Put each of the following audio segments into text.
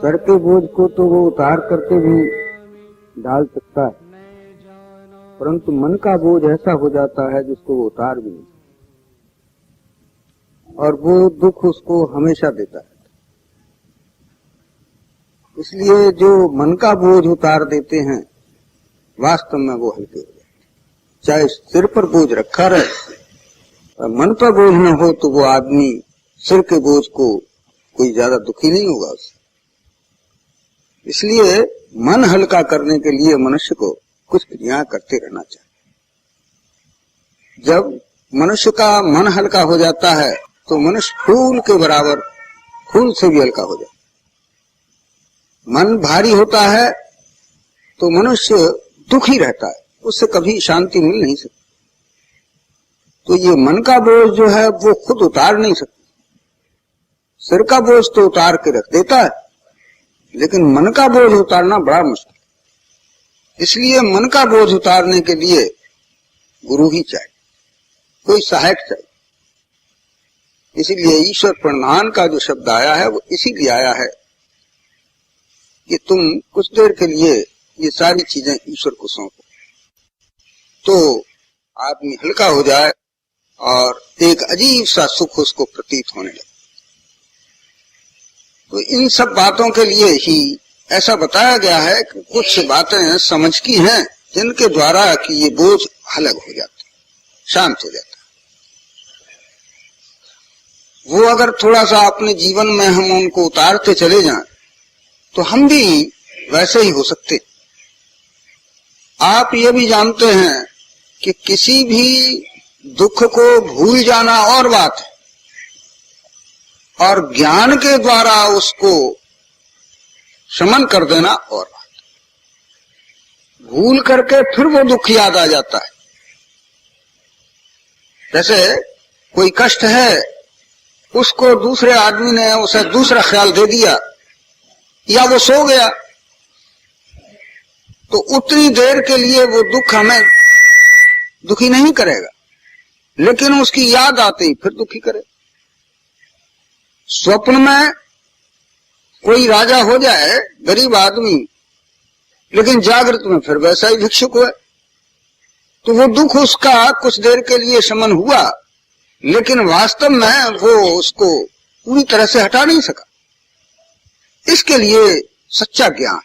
Sir के बोझ को तो वो उतार करके भी डाल सकता है, परंतु मन का बोझ ऐसा हो जाता है जिसको वो उतार भी नहीं, और वो दुख उसको हमेशा देता है। इसलिए जो मन का बोझ उतार देते हैं वास्तव में वो हल्के हो जाते हैं। चाहे सिर पर बोझ रखा रहे और मन पर बोझ न हो तो वो आदमी सिर के बोझ को कोई ज्यादा दुखी नहीं होगा उससे। इसलिए मन हल्का करने के लिए मनुष्य को कुछ क्रिया करते रहना चाहिए। जब मनुष्य का मन हल्का हो जाता है तो मनुष्य फूल के बराबर, फूल से भी हल्का हो जाता है। मन भारी होता है तो मनुष्य दुखी रहता है, उससे कभी शांति मिल नहीं सकती। तो ये मन का बोझ जो है वो खुद उतार नहीं सकता। सिर का बोझ तो उतार के रख देता है, लेकिन मन का बोझ उतारना बड़ा मुश्किल। इसलिए मन का बोझ उतारने के लिए गुरु ही चाहिए, कोई सहायक चाहिए। इसीलिए ईश्वर प्रणिधान का जो शब्द आया है वो इसीलिए आया है कि तुम कुछ देर के लिए ये सारी चीजें ईश्वर को सौंपो, तो आदमी हल्का हो जाए और एक अजीब सा सुख उसको प्रतीत होने लगे। तो इन सब बातों के लिए ही ऐसा बताया गया है कि कुछ बातें समझ की हैं जिनके द्वारा कि ये बोझ अलग हो जाता है, शांत हो जाता है। वो अगर थोड़ा सा अपने जीवन में हम उनको उतारते चले जाएं तो हम भी वैसे ही हो सकते। आप ये भी जानते हैं कि किसी भी दुख को भूल जाना और बात है, और ज्ञान के द्वारा उसको शमन कर देना और बात है। भूल करके फिर वो दुख याद आ जाता है। जैसे कोई कष्ट है, उसको दूसरे आदमी ने उसे दूसरा ख्याल दे दिया या वो सो गया, तो उतनी देर के लिए वो दुख हमें दुखी नहीं करेगा, लेकिन उसकी याद आते ही फिर दुखी करे। स्वप्न में कोई राजा हो जाए, गरीब आदमी, लेकिन जागृत में फिर वैसा ही भिक्षुक हुए, तो वो दुख उसका कुछ देर के लिए शमन हुआ, लेकिन वास्तव में वो उसको पूरी तरह से हटा नहीं सका। इसके लिए सच्चा ज्ञान,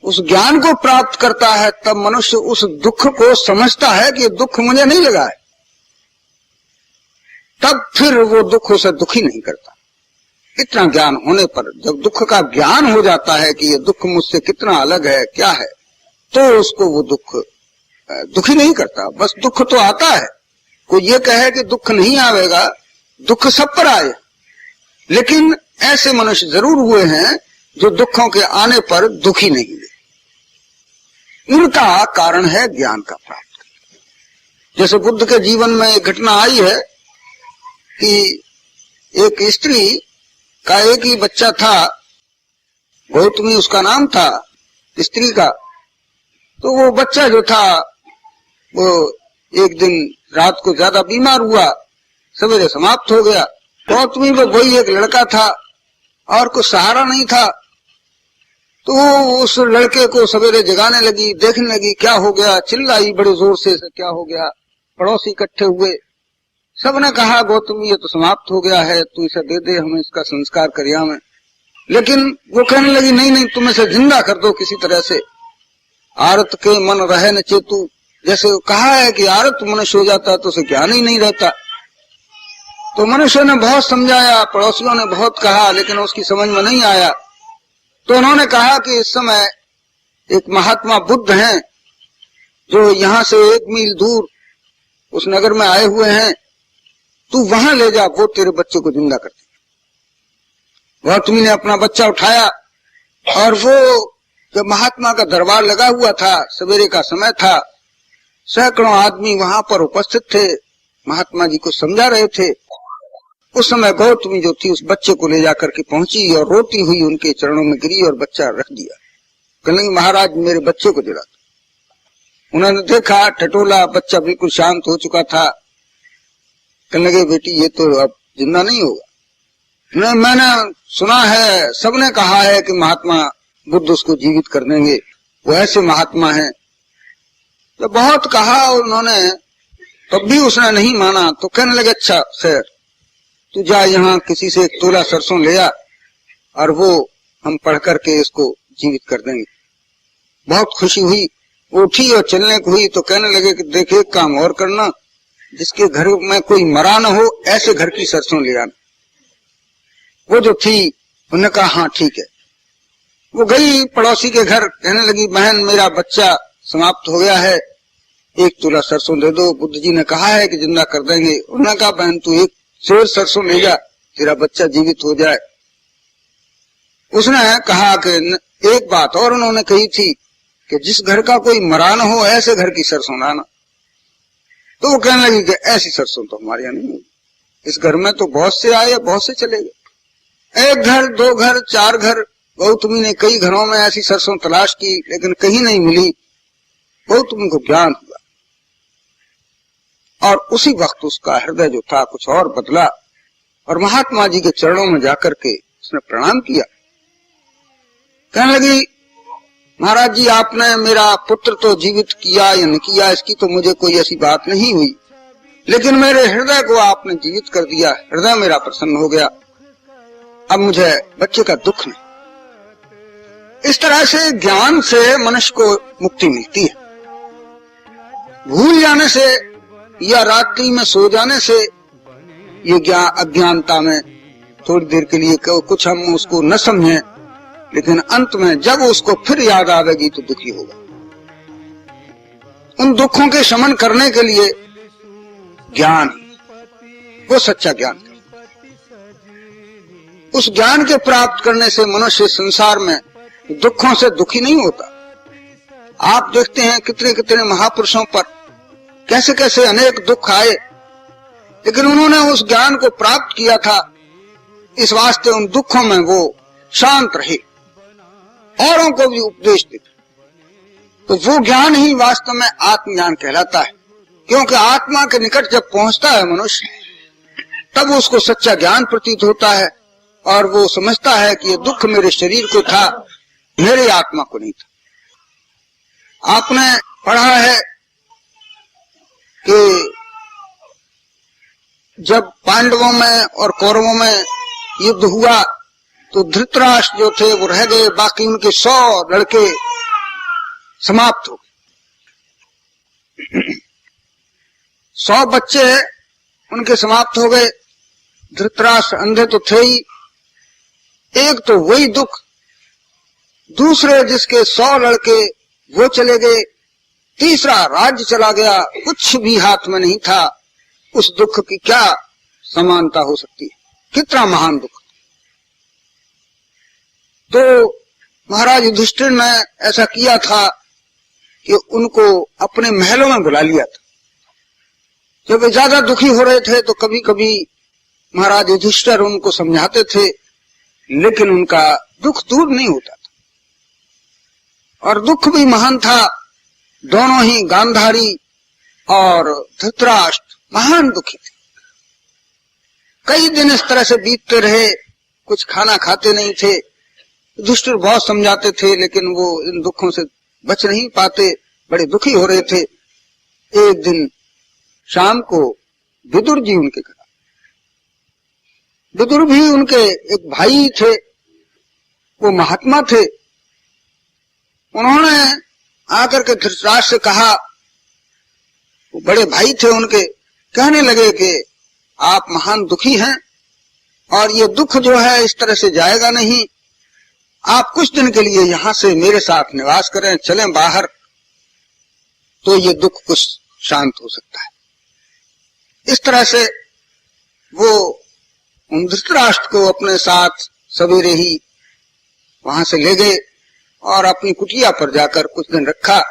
उस ज्ञान को प्राप्त करता है, तब मनुष्य उस दुख को समझता है कि दुख मुझे नहीं लगा है, तब फिर वो दुख उसे दुखी नहीं करता। इतना ज्ञान होने पर जब दुख का ज्ञान हो जाता है कि ये दुख मुझसे कितना अलग है, क्या है, तो उसको वो दुख दुखी नहीं करता। बस दुख तो आता है, कोई ये कहे कि दुख नहीं आवेगा, दुख सब पर आए, लेकिन ऐसे मनुष्य जरूर हुए हैं जो दुखों के आने पर दुखी नहीं हुए। इनका कारण है ज्ञान का प्राप्त। जैसे बुद्ध के जीवन में एक घटना आई है कि एक स्त्री का एक ही बच्चा था, गौतमी उसका नाम था स्त्री का। तो वो बच्चा जो था वो एक दिन रात को ज्यादा बीमार हुआ, सवेरे समाप्त हो गया। गौतमी में वही एक लड़का था और कुछ सहारा नहीं था, तो उस लड़के को सवेरे जगाने लगी, देखने लगी क्या हो गया, चिल्लाई बड़े जोर से क्या हो गया। पड़ोसी इकट्ठे हुए, सबने कहा गौतमी ये तो समाप्त हो गया है, तू इसे दे दे, हम इसका संस्कार करिया में। लेकिन वो कहने लगी नहीं नहीं, तुम इसे जिंदा कर दो किसी तरह से। आरत के मन रहे न चेतु, जैसे कहा है कि आरत मनुष्य हो जाता है तो उसे ज्ञान ही नहीं रहता। तो मनुष्य ने बहुत समझाया, पड़ोसियों ने बहुत कहा, लेकिन उसकी समझ में नहीं आया। तो उन्होंने कहा कि इस समय एक महात्मा बुद्ध हैं जो यहाँ से 1 मील दूर उस नगर में आए हुए हैं, तू वहां ले जा, वो तेरे बच्चे को जिंदा करते। गौतमी ने अपना बच्चा उठाया और वो जब महात्मा का दरबार लगा हुआ था, सवेरे का समय था, सैकड़ों आदमी वहां पर उपस्थित थे, महात्मा जी को समझा रहे थे। उस समय गौतमी जो थी उस बच्चे को ले जाकर के पहुंची और रोती हुई उनके चरणों में गिरी और बच्चा रख दिया। कहने लगी महाराज मेरे बच्चे को दिला दो। उन्होंने देखा, टटोला, बच्चा बिल्कुल शांत हो चुका था। कहने लगे बेटी ये तो अब जिंदा नहीं होगा। मैंने सुना है, सबने कहा है कि महात्मा बुद्ध उसको जीवित कर देंगे, वो ऐसे महात्मा हैं। तो बहुत कहा और उन्होंने, तब भी उसने नहीं माना। तो कहने लगे अच्छा सर, तू जा यहाँ किसी से 1 तोला सरसों ले आ और वो हम पढ़ करके इसको जीवित कर देंगे। बहुत खुशी हुई, उठी और चलने को हुई तो कहने लगे कि देख एक काम और करना, जिसके घर में कोई मरा न हो ऐसे घर की सरसों ले आना। वो जो थी उन्होंने कहा हाँ ठीक है। वो गई पड़ोसी के घर, कहने लगी बहन मेरा बच्चा समाप्त हो गया है, 1 तोला सरसों दे दो, बुद्ध जी ने कहा है कि जिंदा कर देंगे। उन्होंने कहा बहन तू 1 सेर सरसों ले जा, तेरा बच्चा जीवित हो जाए। उसने कहा कि एक बात और उन्होंने कही थी कि जिस घर का कोई मरा न हो ऐसे घर की सरसों लाना। तो वो कहने लगी कि ऐसी सरसों तो हमारे यहाँ नहीं होगी, इस घर में तो बहुत से आए बहुत से चले गए। 1 घर 2 घर 4 घर, गौतमी ने कई घरों में ऐसी सरसों तलाश की लेकिन कहीं नहीं मिली। गौतमी को ज्ञान हुआ और उसी वक्त उसका हृदय जो था कुछ और बदला और महात्मा जी के चरणों में जाकर के उसने प्रणाम किया। कहने लगी महाराज जी आपने मेरा पुत्र तो जीवित किया या नहीं किया इसकी तो मुझे कोई ऐसी बात नहीं हुई, लेकिन मेरे हृदय को आपने जीवित कर दिया, हृदय मेरा प्रसन्न हो गया, अब मुझे बच्चे का दुख नहीं। इस तरह से ज्ञान से मनुष्य को मुक्ति मिलती है। भूल जाने से या रात्रि में सो जाने से ये अज्ञानता में थोड़ी देर के लिए कुछ हम उसको न समझें, लेकिन अंत में जब उसको फिर याद आवेगी तो दुखी होगा। उन दुखों के शमन करने के लिए ज्ञान, वो सच्चा ज्ञान, उस ज्ञान के प्राप्त करने से मनुष्य संसार में दुखों से दुखी नहीं होता। आप देखते हैं कितने कितने महापुरुषों पर कैसे कैसे अनेक दुख आए, लेकिन उन्होंने उस ज्ञान को प्राप्त किया था, इस वास्ते उन दुखों में वो शांत रहे, औरों को भी उपदेश दे। तो वो ज्ञान ही वास्तव में आत्मज्ञान कहलाता है, क्योंकि आत्मा के निकट जब पहुंचता है मनुष्य तब उसको सच्चा ज्ञान प्रतीत होता है और वो समझता है कि ये दुख मेरे शरीर को था, मेरे आत्मा को नहीं था। आपने पढ़ा है कि जब पांडवों में और कौरवों में युद्ध हुआ तो धृतराष्ट्र जो थे वो रह गए, बाकी उनके 100 लड़के समाप्त हो गए। 100 बच्चे उनके समाप्त हो गए। धृतराष्ट्र अंधे तो थे ही, एक तो वही दुख, दूसरे जिसके 100 लड़के वो चले गए, तीसरा राज्य चला गया, कुछ भी हाथ में नहीं था। उस दुख की क्या समानता हो सकती है, कितना महान दुख। तो महाराज युधिष्ठिर ने ऐसा किया था कि उनको अपने महलों में बुला लिया था। जब वे ज्यादा दुखी हो रहे थे तो कभी कभी महाराज युधिष्ठिर उनको समझाते थे, लेकिन उनका दुख दूर नहीं होता था और दुख भी महान था। दोनों ही गांधारी और धृतराष्ट्र महान दुखी थे। कई दिन इस तरह से बीतते रहे, कुछ खाना खाते नहीं थे। युधिष्ठिर बहुत समझाते थे लेकिन वो इन दुखों से बच नहीं पाते, बड़े दुखी हो रहे थे। एक दिन शाम को विदुर जी उनके घर, विदुर भी उनके एक भाई थे, वो महात्मा थे। उन्होंने आकर के धृतराष्ट्र से कहा, वो बड़े भाई थे उनके, कहने लगे कि आप महान दुखी हैं और ये दुख जो है इस तरह से जाएगा नहीं, आप कुछ दिन के लिए यहां से मेरे साथ निवास करें, चलें बाहर, तो ये दुख कुछ शांत हो सकता है। इस तरह से वो उन धृतराष्ट्र को अपने साथ सवेरे ही वहां से ले गए और अपनी कुटिया पर जाकर कुछ दिन रखा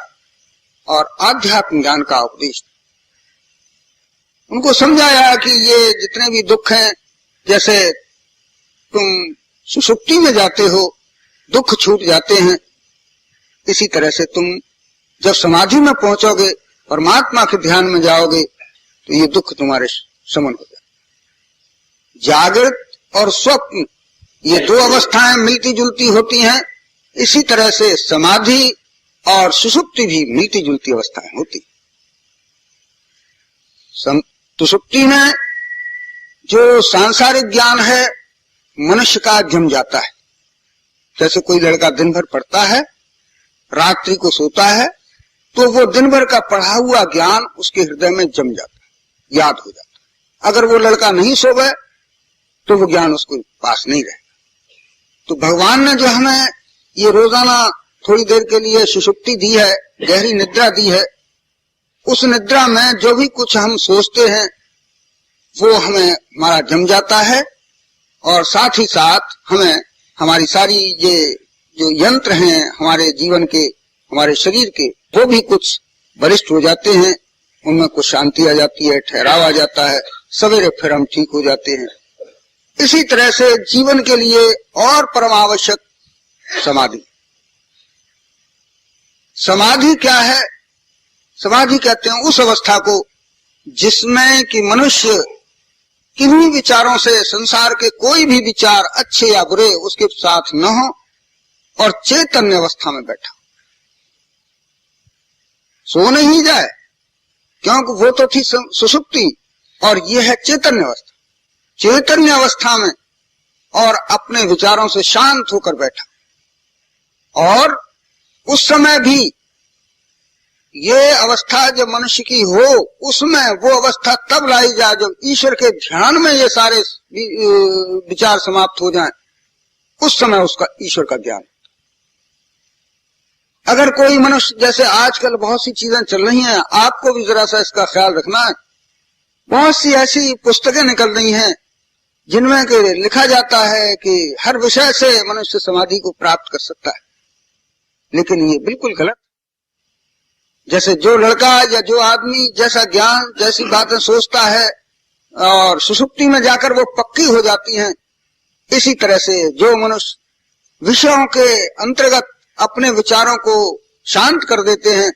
और आध्यात्म ज्ञान का उपदेश उनको समझाया कि ये जितने भी दुख हैं, जैसे तुम सुषुप्ति में जाते हो दुख छूट जाते हैं, इसी तरह से तुम जब समाधि में पहुंचोगे, परमात्मा के ध्यान में जाओगे, तो ये दुख तुम्हारे शमन हो जाए। जागृत और स्वप्न, ये दो अवस्थाएं मिलती जुलती होती हैं। इसी तरह से समाधि और सुषुप्ति भी मिलती जुलती अवस्थाएं होती। सुषुप्ति में जो सांसारिक ज्ञान है मनुष्य का जम जाता है। जैसे कोई लड़का दिन भर पढ़ता है, रात्रि को सोता है, तो वो दिन भर का पढ़ा हुआ ज्ञान उसके हृदय में जम जाता है, याद हो जाता है। अगर वो लड़का नहीं सोवे तो वो ज्ञान उसको पास नहीं रहेगा। तो भगवान ने जो हमें ये रोजाना थोड़ी देर के लिए सुषुप्ति दी है, गहरी निद्रा दी है, उस निद्रा में जो भी कुछ हम सोचते हैं वो हमें हमारा जम जाता है, और साथ ही साथ हमें हमारी सारी ये जो यंत्र हैं हमारे जीवन के, हमारे शरीर के, वो भी कुछ बलिष्ठ हो जाते हैं, उनमें कुछ शांति आ जाती है, ठहराव आ जाता है, सवेरे फिर हम ठीक हो जाते हैं। इसी तरह से जीवन के लिए और परम आवश्यक समाधि। समाधि क्या है? समाधि कहते हैं उस अवस्था को जिसमें कि मनुष्य किन्हीं विचारों से, संसार के कोई भी विचार अच्छे या बुरे उसके साथ न हो और चैतन्य अवस्था में बैठा, सो नहीं जाए, क्योंकि वो तो थी सुषुप्ति और ये है चैतन्य अवस्था। चैतन्य अवस्था में और अपने विचारों से शांत होकर बैठा, और उस समय भी ये अवस्था जब मनुष्य की हो, उसमें वो अवस्था तब लाई जाए जब ईश्वर के ध्यान में ये सारे विचार समाप्त हो जाएं, उस समय उसका ईश्वर का ज्ञान। अगर कोई मनुष्य, जैसे आजकल बहुत सी चीजें चल रही हैं, आपको भी जरा सा इसका ख्याल रखना है, बहुत सी ऐसी पुस्तकें निकल रही हैं जिनमें के लिखा जाता है कि हर विषय से मनुष्य समाधि को प्राप्त कर सकता है, लेकिन ये बिल्कुल गलत। जैसे जो लड़का या जो आदमी जैसा ज्ञान, जैसी बातें सोचता है और सुषुप्ति में जाकर वो पक्की हो जाती हैं, इसी तरह से जो मनुष्य विषयों के अंतर्गत अपने विचारों को शांत कर देते हैं,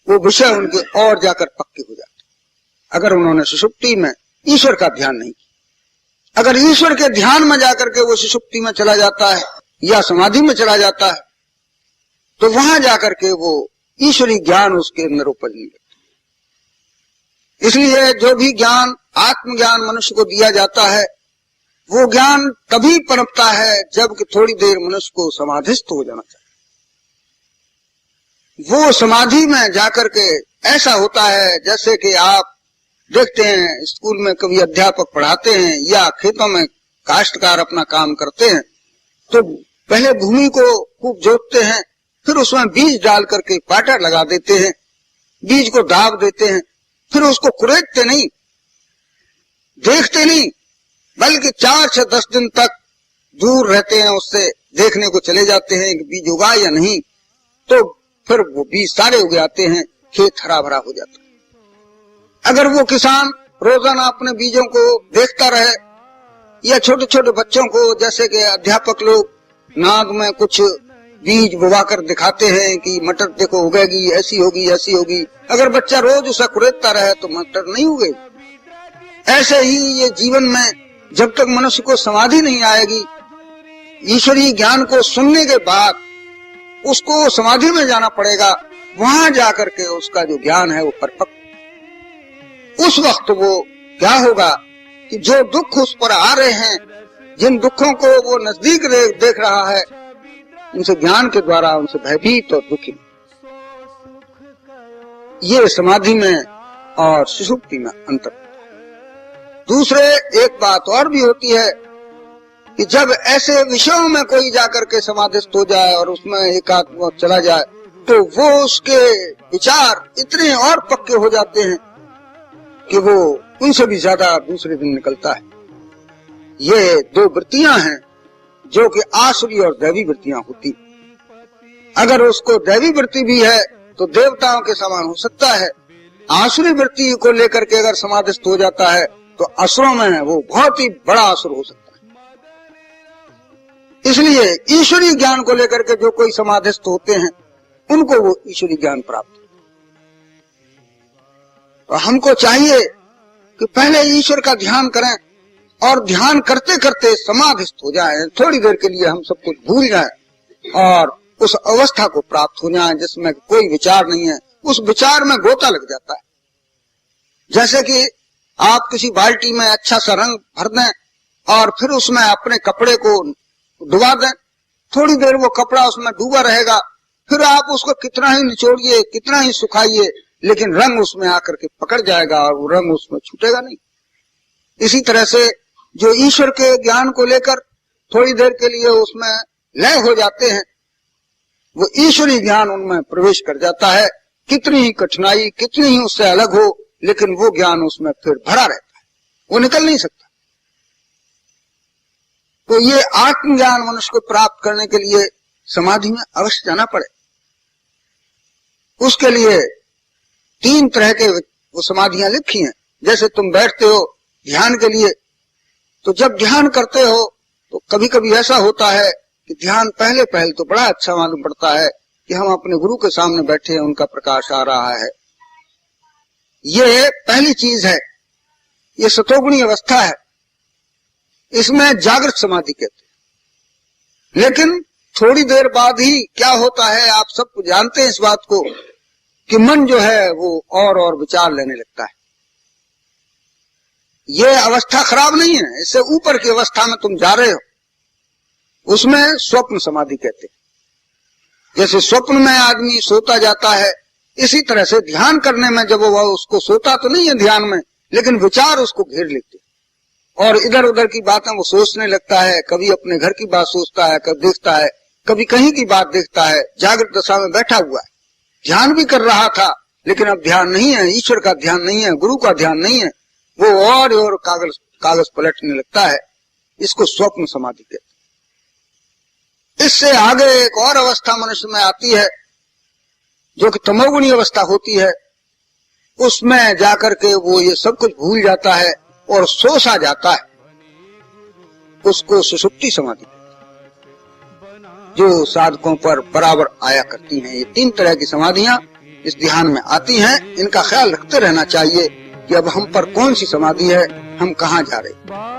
वो विषय उनके और जाकर पक्के हो जाते हैं। अगर उन्होंने सुषुप्ति में ईश्वर का ध्यान नहीं किया, अगर ईश्वर के ध्यान में जाकर के वो सुषुप्ति में चला जाता है या समाधि में चला जाता है, तो वहां जाकर के वो ईश्वरी ज्ञान उसके अंदर उपजने लगता। इसलिए जो भी ज्ञान, आत्मज्ञान मनुष्य को दिया जाता है, वो ज्ञान तभी पनपता है जबकि थोड़ी देर मनुष्य को समाधिस्थ हो जाना चाहिए। वो समाधि में जाकर के ऐसा होता है जैसे कि आप देखते हैं स्कूल में कभी अध्यापक पढ़ाते हैं या खेतों में काश्तकार अपना काम करते हैं, तो पहले भूमि को खूब जोतते हैं, फिर उसमें बीज डाल करके पाटर लगा देते हैं, बीज को दाब देते हैं, फिर उसको कुरेदते नहीं, देखते नहीं, बल्कि 4 से 10 दिन तक दूर रहते हैं, उससे देखने को चले जाते हैं कि बीज उगा या नहीं, तो फिर वो बीज सारे उग जाते हैं, खेत हरा भरा हो जाता है। अगर वो किसान रोजाना अपने बीजों को देखता रहे, या छोटे छोटे बच्चों को, जैसे कि अध्यापक लोग नाग में कुछ बीज बुवा कर दिखाते हैं कि मटर देखो उगेगी, ऐसी होगी ऐसी होगी, अगर बच्चा रोज उसे कुरेदता रहे तो मटर नहीं उगेगी। ऐसे ही ये जीवन में जब तक मनुष्य को समाधि नहीं आएगी, ईश्वरीय ज्ञान को सुनने के बाद उसको समाधि में जाना पड़ेगा, वहां जाकर के उसका जो ज्ञान है वो परिपक्व। उस वक्त वो क्या होगा कि जो दुख उस पर आ रहे हैं, जिन दुखों को वो नजदीक देख रहा है, उनसे ज्ञान के द्वारा उनसे भयभीत और दुखी। ये समाधि में और सुषुप्ति में अंतर। दूसरे एक बात और भी होती है कि जब ऐसे विषयों में कोई जाकर के समाधिस्थ हो जाए और उसमें एकात्म चला जाए, तो वो उसके विचार इतने और पक्के हो जाते हैं कि वो उनसे भी ज्यादा दूसरे दिन निकलता है। ये 2 वृत्तियां हैं जो कि आसुरी और दैवी वृत्तियां होती। अगर उसको दैवी वृत्ति भी है तो देवताओं के समान हो सकता है, आसुरी वृत्ति को लेकर के अगर समाधिस्थ हो जाता है तो असुरों में वो बहुत ही बड़ा असुर हो सकता है। इसलिए ईश्वरीय ज्ञान को लेकर के जो कोई समाधिस्थ होते हैं, उनको वो ईश्वरीय ज्ञान प्राप्त है। तो हमको चाहिए कि पहले ईश्वर का ध्यान करें, और ध्यान करते करते समाधिस्थ हो जाए, थोड़ी देर के लिए हम सब कुछ भूल जाए और उस अवस्था को प्राप्त हो जाए जिसमें कोई विचार नहीं है। उस विचार में गोता लग जाता है। जैसे कि आप किसी बाल्टी में अच्छा सा रंग भर दें और फिर उसमें अपने कपड़े को डुबा दें, थोड़ी देर वो कपड़ा उसमें डूबा रहेगा, फिर आप उसको कितना ही निचोड़िए, कितना ही सुखाइए, लेकिन रंग उसमें आकर के पकड़ जाएगा और वो रंग उसमें छूटेगा नहीं। इसी तरह से जो ईश्वर के ज्ञान को लेकर थोड़ी देर के लिए उसमें लय हो जाते हैं, वो ईश्वरी ज्ञान उनमें प्रवेश कर जाता है। कितनी ही कठिनाई, कितनी ही उससे अलग हो, लेकिन वो ज्ञान उसमें फिर भरा रहता है, वो निकल नहीं सकता। तो ये आत्मज्ञान मनुष्य को प्राप्त करने के लिए समाधि में अवश्य जाना पड़े। उसके लिए 3 तरह के वो समाधियां लिखी हैं। जैसे तुम बैठते हो ध्यान के लिए, तो जब ध्यान करते हो तो कभी कभी ऐसा होता है कि ध्यान पहले तो बड़ा अच्छा मालूम पड़ता है कि हम अपने गुरु के सामने बैठे हैं, उनका प्रकाश आ रहा है। ये पहली चीज है, ये सतोगुणी अवस्था है, इसमें जागृत समाधि कहते हैं। लेकिन थोड़ी देर बाद ही क्या होता है, आप सब जानते हैं इस बात को, कि मन जो है वो और विचार लेने लगता है। ये अवस्था खराब नहीं है, इससे ऊपर की अवस्था में तुम जा रहे हो, उसमें स्वप्न समाधि कहते हैं। जैसे स्वप्न में आदमी सोता जाता है, इसी तरह से ध्यान करने में जब वो उसको सोता तो नहीं है ध्यान में, लेकिन विचार उसको घेर लेते और इधर उधर की बातें वो सोचने लगता है। कभी अपने घर की बात सोचता है, कभी देखता है, कभी कहीं की बात देखता है। जागृत दशा में बैठा हुआ है, ध्यान भी कर रहा था, लेकिन अब ध्यान नहीं है, ईश्वर का ध्यान नहीं है, गुरु का ध्यान नहीं है, वो और कागज पलटने लगता है। इसको स्वप्न समाधि कहते हैं। इससे आगे एक और अवस्था मनुष्य में आती है जो कि तमोगुणी अवस्था होती है। उसमें जाकर के वो ये सब कुछ भूल जाता है और सो सा जाता है, उसको सुषुप्ति समाधि कहते हैं, जो साधकों पर बराबर आया करती हैं। ये 3 तरह की समाधियां इस ध्यान में आती हैं। इनका ख्याल रखते रहना चाहिए कि अब हम पर कौन सी समाधि है, हम कहाँ जा रहे हैं।